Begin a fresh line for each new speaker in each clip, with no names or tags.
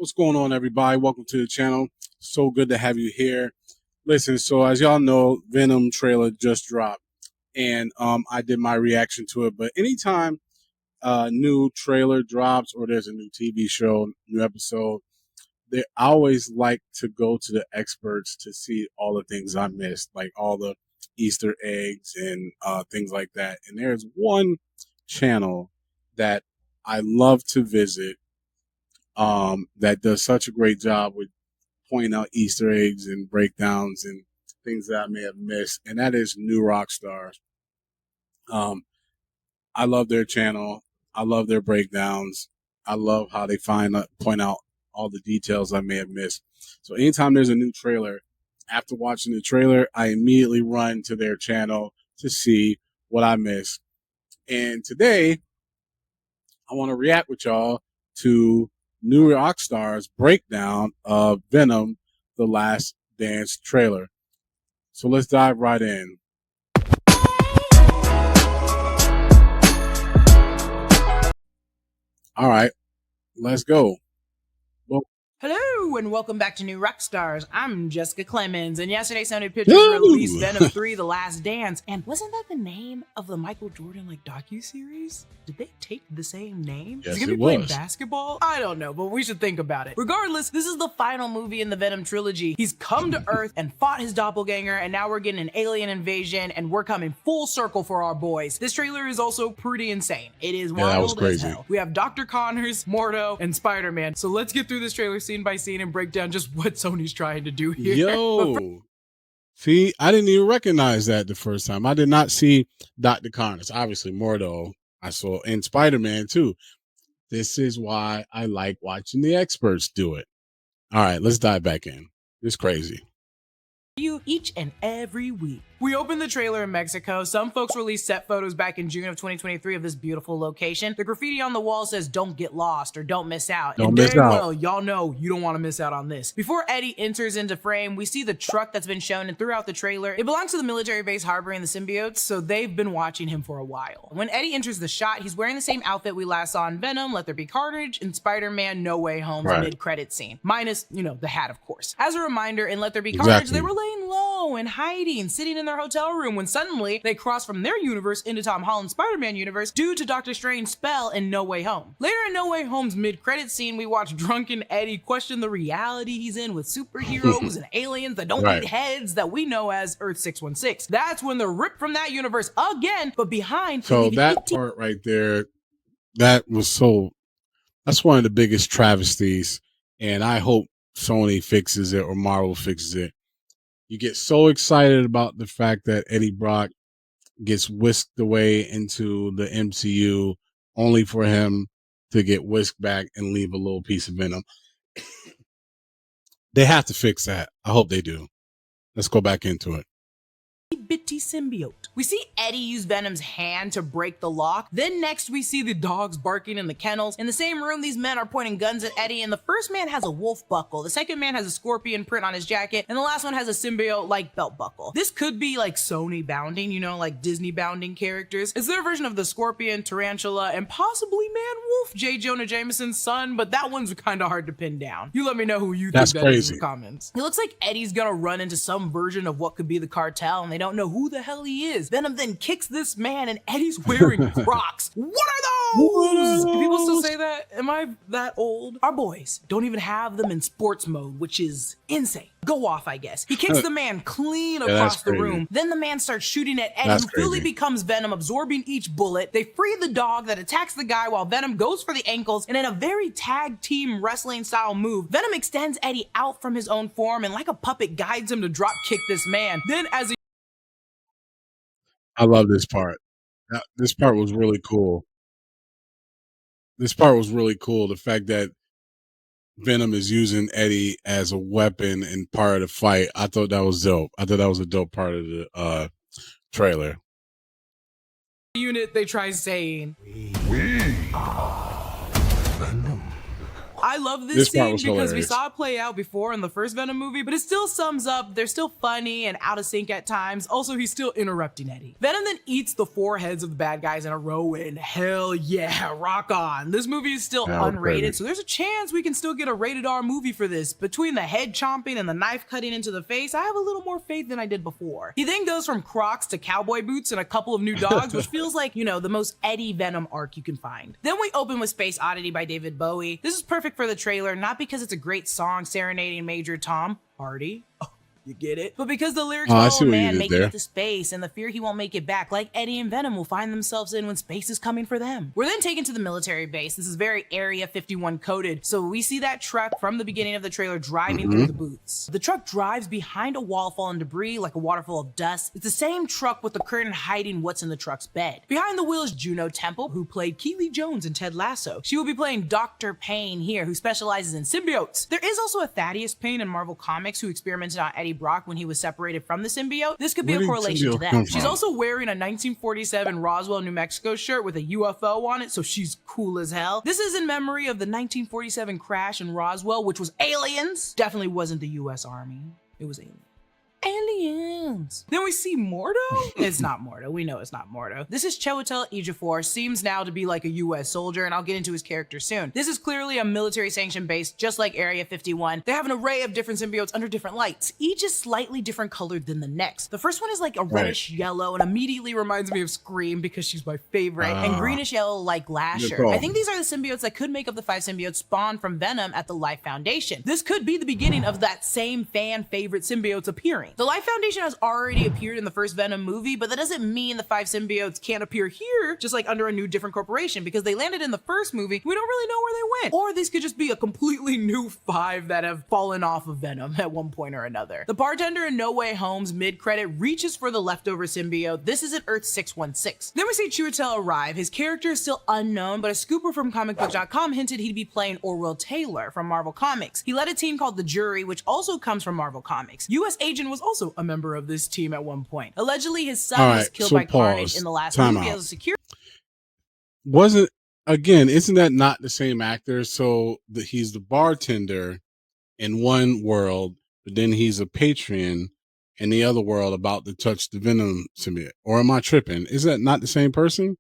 What's going on, everybody? Welcome to the channel. So good to have you here. Listen, so as y'all know, Venom trailer just dropped, and I did my reaction to it. But anytime a new trailer drops or there's a new TV show, new episode, I always like to go to the experts to see all the things I missed, like all the Easter eggs and things like that. And there's one channel that I love to visit that does such a great job with pointing out Easter eggs and breakdowns and things that I may have missed, and that is New Rockstars. Um, I love their channel. I love their breakdowns. I love how they point out all the details I may have missed. So anytime there's a new trailer, after watching the trailer, I immediately run to their channel to see what I missed. And today, I want to react with y'all to New Rockstars breakdown of Venom The Last Dance trailer. So let's dive right in. All right, let's go. Well,
hello and welcome back to New Rockstars. I'm Jessica Clemens, and yesterday Sony Pictures released Venom 3 The Last Dance. And wasn't that the name of the Michael Jordan docu-series? Did they take the same name?
Yes,
Is he gonna
it
be playing
was.
basketball? I don't know, but we should think about it. Regardless, this is the final movie in the Venom trilogy. He's come to Earth and fought his doppelganger, and now we're getting an alien invasion, and we're coming full circle for our boys. This trailer is also pretty insane. It is wild as hell. We have Dr. Connors, Mordo, and Spider-Man. So let's get through this trailer scene by scene and break down just what Sony's trying to do here.
Yo, see, I didn't even recognize that the first time. I did not see Dr. Connors. Obviously, Mordo I saw, and Spider-Man too. This is why I like watching the experts do it. All right, let's dive back in. It's crazy.
You each and every week. We opened the trailer in Mexico. Some folks released set photos back in June of 2023 of this beautiful location. The graffiti on the wall says, "Don't get lost" or "Don't miss out."
Don't
and
miss
very
out.
well, y'all know you don't want to miss out on this. Before Eddie enters into frame, we see the truck that's been shown and throughout the trailer. It belongs to the military base harboring the symbiotes, so they've been watching him for a while. When Eddie enters the shot, he's wearing the same outfit we last saw in Venom, Let There Be Carnage, and Spider-Man No Way Home's mid-credit scene. Minus, the hat, of course. As a reminder, in Let There Be Carnage, they were laying low and hiding, sitting in their hotel room when suddenly they cross from their universe into Tom Holland's Spider-Man universe due to Doctor Strange's spell in No Way Home. Later in No Way Home's mid-credit scene, we watch drunken Eddie question the reality he's in with superheroes and aliens that don't need heads that we know as Earth 616. That's when they're ripped from that universe again, but behind.
So that part right there, that's one of the biggest travesties, and I hope Sony fixes it or Marvel fixes it. You get so excited about the fact that Eddie Brock gets whisked away into the MCU only for him to get whisked back and leave a little piece of Venom. They have to fix that. I hope they do. Let's go back into it.
Bitty symbiote. We see Eddie use Venom's hand to break the lock. Then next we see the dogs barking in the kennels. In the same room, these men are pointing guns at Eddie, and the first man has a wolf buckle, the second man has a scorpion print on his jacket, and the last one has a symbiote-like belt buckle. This could be like Sony bounding, like Disney bounding characters. It's their version of the scorpion, tarantula, and possibly man-wolf, J. Jonah Jameson's son, but that one's kind of hard to pin down. You let me know who you think that is in the comments. It looks like Eddie's gonna run into some version of what could be the cartel, and they don't know who the hell he is. Venom then kicks this man, and Eddie's wearing Crocs. What are those? Do people still say that? Am I that old? Our boys don't even have them in sports mode, which is insane. Go off, I guess. He kicks the man clean across the room. Then the man starts shooting at Eddie, who fully becomes Venom, absorbing each bullet. They free the dog that attacks the guy while Venom goes for the ankles, and in a very tag team wrestling style move, Venom extends Eddie out from his own form and like a puppet guides him to drop kick this man. Then as he
I love this part. This part was really cool. This part was really cool. The fact that Venom is using Eddie as a weapon and part of the fight. I thought that was dope. I thought that was a dope part of the trailer.
Unit, they try saying,
"We are Venom.
I love this
This part
scene
was
because we
hilarious.
saw it play out before in the first Venom movie, but it still sums up. They're still funny and out of sync at times. Also, he's still interrupting Eddie. Venom then eats the 4 heads of the bad guys in a row, and hell yeah, rock on. This movie is still unrated, so there's a chance we can still get a rated R movie for this. Between the head chomping and the knife cutting into the face, I have a little more faith than I did before. He then goes from Crocs to cowboy boots and a couple of new dogs, which feels like, you know, the most Eddie Venom arc you can find. Then we open with Space Oddity by David Bowie. This is perfect for the trailer, not because it's a great song serenading Major Tom Hardy. You get it? But because the lyrics follow a man making it to space and the fear he won't make it back, like Eddie and Venom will find themselves in when space is coming for them. We're then taken to the military base. This is very Area 51 coded. So we see that truck from the beginning of the trailer driving through the booths. The truck drives behind a wall of fallen debris like a waterfall of dust. It's the same truck with the curtain hiding what's in the truck's bed. Behind the wheel is Juno Temple, who played Keely Jones in Ted Lasso. She will be playing Dr. Payne here, who specializes in symbiotes. There is also a Thaddeus Payne in Marvel Comics who experimented on Eddie Brock when he was separated from the symbiote. This could be a correlation to them. She's also wearing a 1947 Roswell, New Mexico shirt with a UFO on it, so she's cool as hell. This is in memory of the 1947 crash in Roswell, which was aliens. Definitely wasn't the US Army. It was aliens. Aliens. Then we see Mordo? It's not Mordo. We know it's not Mordo. This is Chiwetel Ejiofor, seems now to be like a US soldier, and I'll get into his character soon. This is clearly a military sanctioned base, just like Area 51. They have an array of different symbiotes under different lights. Each is slightly different colored than the next. The first one is like a reddish yellow and immediately reminds me of Scream because she's my favorite, and greenish yellow like Lasher. I think these are the symbiotes that could make up the 5 symbiotes spawned from Venom at the Life Foundation. This could be the beginning of that same fan favorite symbiotes appearing. The Life Foundation has already appeared in the first Venom movie, but that doesn't mean the 5 symbiotes can't appear here, just like under a new different corporation, because they landed in the first movie. We don't really know where they went. Or these could just be a completely new 5 that have fallen off of Venom at one point or another. The bartender in No Way Home's mid-credit reaches for the leftover symbiote. This is at Earth 616. Then we see Chiwetel arrive. His character is still unknown, but a scooper from comicbook.com hinted he'd be playing Orwell Taylor from Marvel Comics. He led a team called The Jury, which also comes from Marvel Comics. US Agent was also a member of this team at one point. Allegedly, his son was killed by Carnage in the last movie as a security.
Isn't that not the same actor? So he's the bartender in one world, but then he's a patron in the other world about to touch the Venom symbiote. Or am I tripping? Is that not the same person?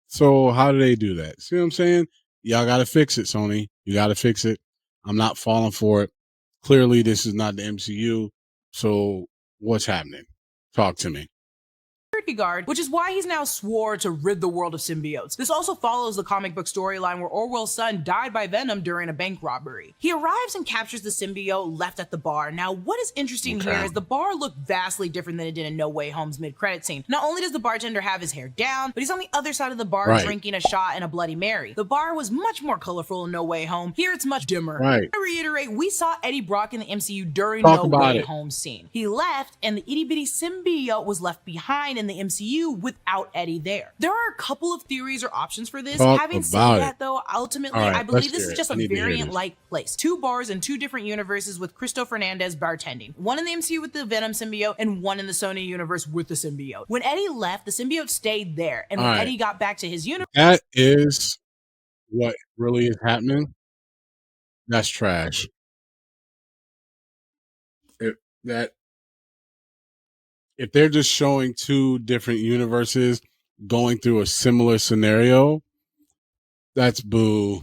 So how do they do that? See what I'm saying? Y'all got to fix it, Sony. You got to fix it. I'm not falling for it. Clearly, this is not the MCU. So what's happening? Talk to me.
Guard, which is why he's now swore to rid the world of symbiotes. This also follows the comic book storyline where Orwell's son died by Venom during a bank robbery. He arrives and captures the symbiote left at the bar. Now, what is interesting here is the bar looked vastly different than it did in No Way Home's mid-credit scene. Not only does the bartender have his hair down, but he's on the other side of the bar drinking a shot and a Bloody Mary. The bar was much more colorful in No Way Home. Here it's much dimmer. To reiterate, we saw Eddie Brock in the MCU during No Way Home scene. He left, and the itty-bitty symbiote was left behind in the MCU without Eddie there. There are a couple of theories or options for this. Having said that, though, ultimately, I believe this is just a variant-like place. 2 bars in 2 different universes with Cristo Fernandez bartending. One in the MCU with the Venom symbiote and one in the Sony universe with the symbiote. When Eddie left, the symbiote stayed there, and when Eddie got back to his universe...
That is what really is happening. That's trash. If they're just showing 2 different universes going through a similar scenario, that's boo.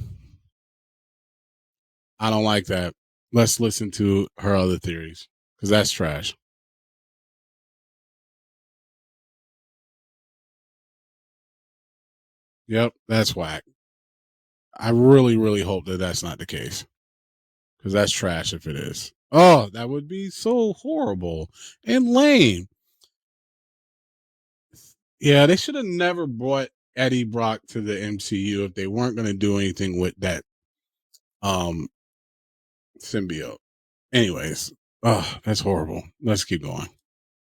I don't like that. Let's listen to her other theories, because that's trash. Yep, that's whack. I really, really hope that that's not the case, because that's trash if it is. Oh, that would be so horrible and lame. Yeah, they should have never brought Eddie Brock to the MCU if they weren't going to do anything with that symbiote. Anyways, that's horrible. Let's keep going.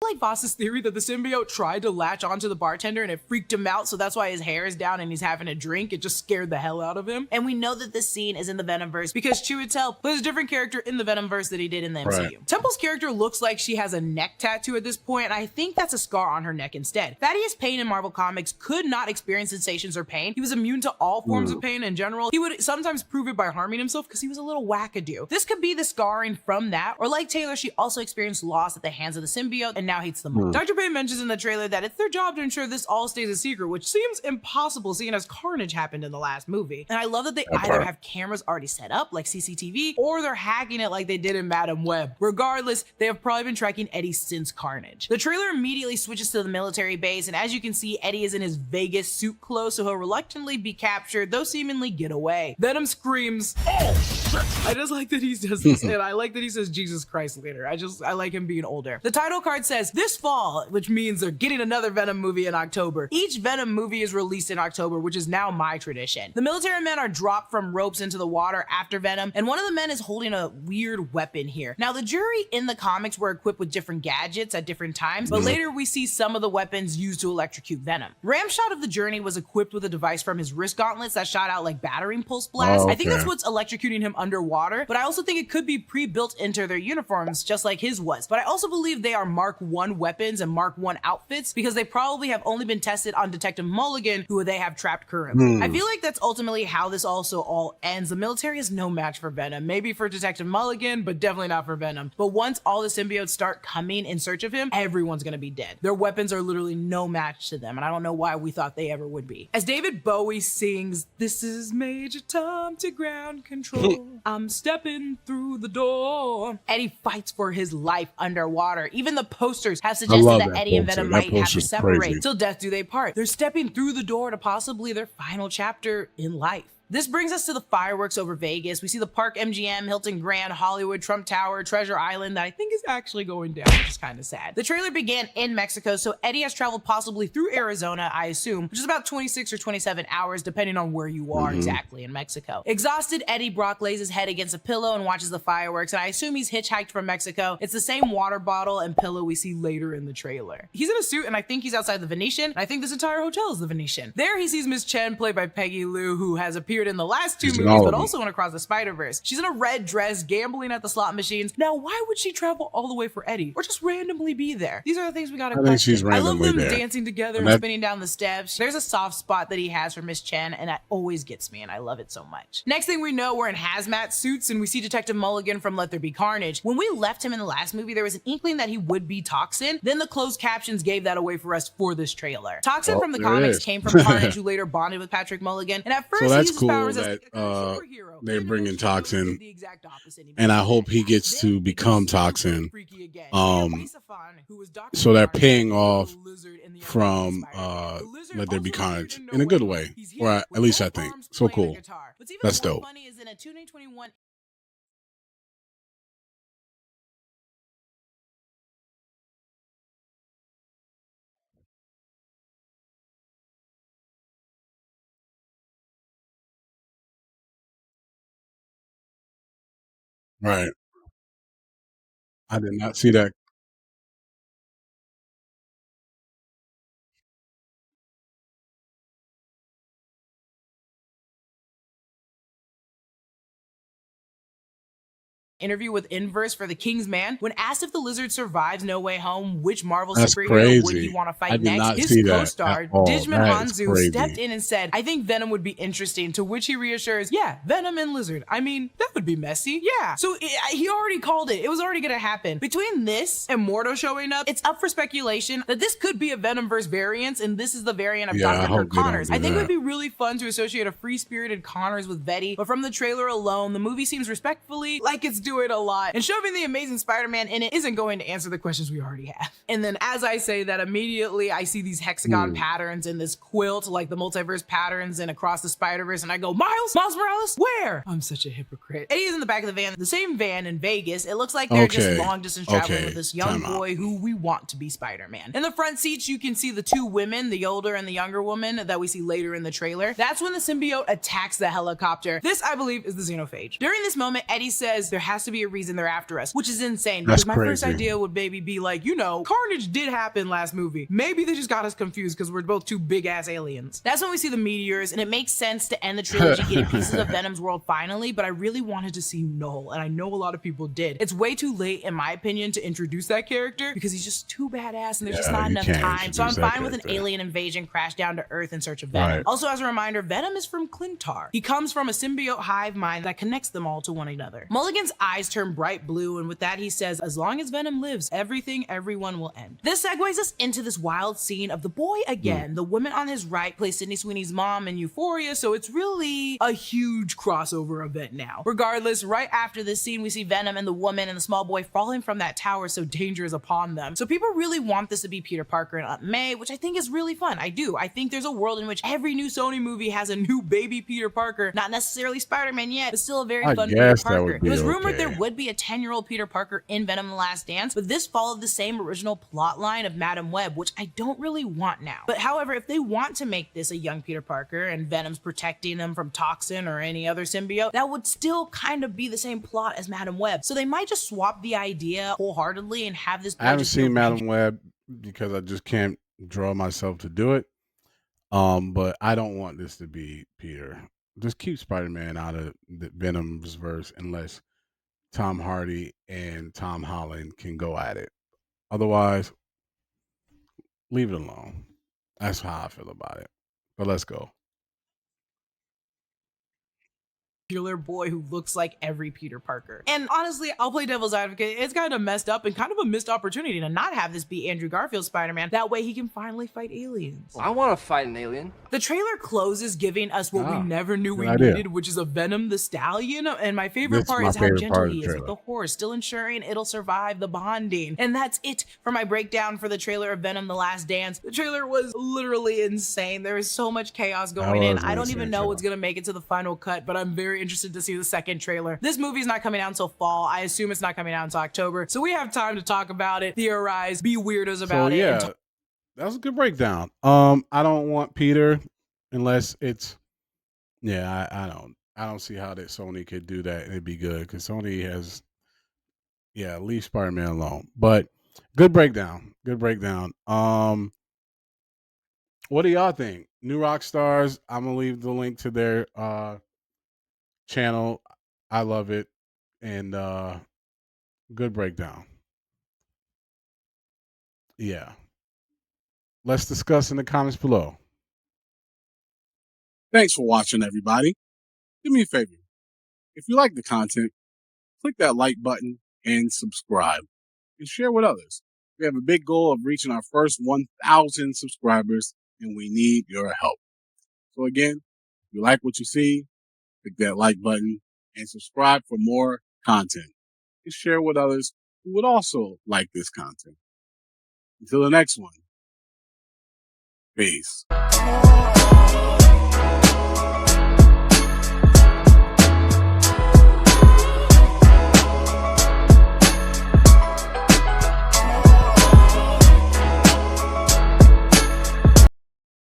like Voss's theory that the symbiote tried to latch onto the bartender and it freaked him out, so that's why his hair is down and he's having a drink. It just scared the hell out of him. And we know that this scene is in the Venomverse because Chiwetel plays a different character in the Venomverse than he did in the MCU.
Right.
Temple's character looks like she has a neck tattoo at this point, and I think that's a scar on her neck instead. Thaddeus Payne in Marvel Comics could not experience sensations or pain. He was immune to all forms of pain in general. He would sometimes prove it by harming himself because he was a little wackadoo. This could be the scarring from that, or like Taylor, she also experienced loss at the hands of the symbiote and now hates them all. Dr. Payne mentions in the trailer that it's their job to ensure this all stays a secret, which seems impossible seeing as Carnage happened in the last movie. And I love that they either have cameras already set up like CCTV or they're hacking it like they did in Madam Web. Regardless, they have probably been tracking Eddie since Carnage. The trailer immediately switches to the military base, and as you can see, Eddie is in his Vegas suit clothes, so he'll reluctantly be captured, though seemingly get away. Venom screams, "Oh shit!" I just like that he does this, and I like that he says Jesus Christ later. I like him being older. The title card says this fall, which means they're getting another Venom movie in October. Each Venom movie is released in October, which is now my tradition. The military men are dropped from ropes into the water after Venom, and one of the men is holding a weird weapon here. Now, the jury in the comics were equipped with different gadgets at different times, but later we see some of the weapons used to electrocute Venom. Ramshot of the Journey was equipped with a device from his wrist gauntlets that shot out like battering pulse blasts.
Oh, okay.
I think that's what's electrocuting him underwater, but I also think it could be pre-built into their uniforms, just like his was. But I also believe they are Mark I weapons and Mark I outfits because they probably have only been tested on Detective Mulligan, who they have trapped currently. I feel like that's ultimately how this also all ends. The military is no match for Venom. Maybe for Detective Mulligan, but definitely not for Venom. But once all the symbiotes start coming in search of him, everyone's gonna be dead. Their weapons are literally no match to them, and I don't know why we thought they ever would be. As David Bowie sings, "This is Major Tom to ground control. I'm stepping through the door." Eddie fights for his life underwater. Even the posters have suggested that Eddie and Venom might have to separate. Till death do they part. They're stepping through the door to possibly their final chapter in life. This brings us to the fireworks over Vegas. We see the Park MGM, Hilton Grand, Hollywood, Trump Tower, Treasure Island that I think is actually going down, which is kind of sad. The trailer began in Mexico, so Eddie has traveled possibly through Arizona, I assume, which is about 26 or 27 hours, depending on where you are exactly in Mexico. Exhausted, Eddie Brock lays his head against a pillow and watches the fireworks, and I assume he's hitchhiked from Mexico. It's the same water bottle and pillow we see later in the trailer. He's in a suit, and I think he's outside the Venetian, and I think this entire hotel is the Venetian. There he sees Miss Chen, played by Peggy Lou, who has appeared in the last two movies, but also in Across the Spider-Verse. She's in a red dress, gambling at the slot machines. Now, why would she travel all the way for Eddie, or just randomly be there? These are the things we gotta question.
She's
I love them
there.
dancing together and spinning down the steps. There's a soft spot that he has for Miss Chen, and that always gets me, and I love it so much. Next thing we know, we're in hazmat suits, and we see Detective Mulligan from Let There Be Carnage. When we left him in the last movie, there was an inkling that he would be Toxin. Then the closed captions gave that away for us for this trailer. Toxin from the comics came from Carnage, who later bonded with Patrick Mulligan, and at first
so that's
he uses
cool
powers
that
as a superhero.
they're bringing Toxin, and I hope he gets to become Toxin. So they're paying off from Let There Be Carnage in a good way, or at least I think. So cool. That's dope. Right. I did not see that.
Interview with Inverse for The King's Man. When asked if the lizard survives No Way Home, which Marvel
That's
superhero
crazy.
would he want to
I
fight
did not
next?
see
His
that
co-star,
at all.
Digimon
That is
Hanzu,
crazy.
stepped in and said, "I think Venom would be interesting," to which he reassures, "Yeah, Venom and Lizard. I mean, that would be messy." Yeah. So he already called it. It was already going to happen. Between this and Mordo showing up, it's up for speculation that this could be a Venomverse variant, and this is the variant of Dr. Kurt Connors. I think it would be really fun to associate a free-spirited Connors with Betty, but from the trailer alone, the movie seems respectfully like it's doing a lot, and shoving the Amazing Spider-Man in it isn't going to answer the questions we already have. And then as I say that, immediately I see these hexagon patterns in this quilt, like the multiverse patterns and Across the Spider-Verse, and I go, Miles Morales, where? I'm such a hypocrite. Eddie is in the back of the van, the same van in Vegas. It looks like they're just long distance traveling with this young boy who we want to be Spider-Man. In the front seats, you can see the two women, the older and the younger woman that we see later in the trailer. That's when the symbiote attacks the helicopter. This, I believe, is the xenophage. During this moment, Eddie says there has has to be a reason they're after us, which is insane
That's
because my first
crazy.
idea would maybe be like, you know, Carnage did happen last movie. Maybe they just got us confused because we're both two big ass aliens. That's when we see the meteors, and it makes sense to end the trilogy getting pieces of Venom's world finally, but I really wanted to see Null, and I know a lot of people did. It's way too late, in my opinion, to introduce that character because he's just too badass and there's just not enough time. So I'm fine with an alien invasion crash down to Earth in search of Venom. Also, as a reminder, Venom is from Clintar. He comes from a symbiote hive mind that connects them all to one another. Mulligan's eyes turn bright blue, and with that he says, as long as Venom lives, everyone will end. This segues us into this wild scene of the boy again. The woman on his right plays Sydney Sweeney's mom in Euphoria, so it's really a huge crossover event now. Regardless, right after this scene, we see Venom and the woman and the small boy falling from that tower, so danger is upon them. So people really want this to be Peter Parker and Aunt May, which I think is really fun. I do. I think there's a world in which every new Sony movie has a new baby Peter Parker, not necessarily Spider-Man yet, but still a very fun Peter Parker. It was rumored there would be a 10-year-old Peter Parker in Venom The Last Dance, but this followed the same original plot line of Madam Web, which I don't really want now. But however, if they want to make this a young Peter Parker and Venom's protecting them from Toxin or any other symbiote, that would still kind of be the same plot as Madam Web. So they might just swap the idea wholeheartedly and have this.
I haven't seen Madam Web because I just can't draw myself to do it. But I don't want this to be Peter. Just keep Spider-Man out of the Venom's verse unless Tom Hardy and Tom Holland can go at it. Otherwise, leave it alone. That's how I feel about it. But let's go.
Killer boy who looks like every Peter Parker. And honestly, I'll play devil's advocate. It's kind of messed up and kind of a missed opportunity to not have this be Andrew Garfield's Spider-Man. That way he can finally fight aliens.
I want to fight an alien.
The trailer closes giving us what we never knew we needed, which is a Venom the Stallion. And my favorite part is how gentle he is with the horse, still ensuring it'll survive the bonding. And that's it for my breakdown for the trailer of Venom The Last Dance. The trailer was literally insane. There is so much chaos going in. I don't even know what's gonna make it to the final cut, but I'm very interested to see the second trailer. This movie's not coming out until fall. I assume it's not coming out until October. So we have time to talk about it, theorize, be weirdos about it.
Yeah, that was a good breakdown. I don't want Peter unless it's I don't see how that Sony could do that and it'd be good because Sony has leave Spider-Man alone. But good breakdown. Good breakdown. What do y'all think? New Rockstars. I'm gonna leave the link to their channel. I love it. And good breakdown. Yeah. Let's discuss in the comments below. Thanks for watching, everybody. Do me a favor. If you like the content, click that like button and subscribe and share with others. We have a big goal of reaching our first 1,000 subscribers and we need your help. So again, if you like what you see, click that like button and subscribe for more content and share with others who would also like this content. Until the next one, peace.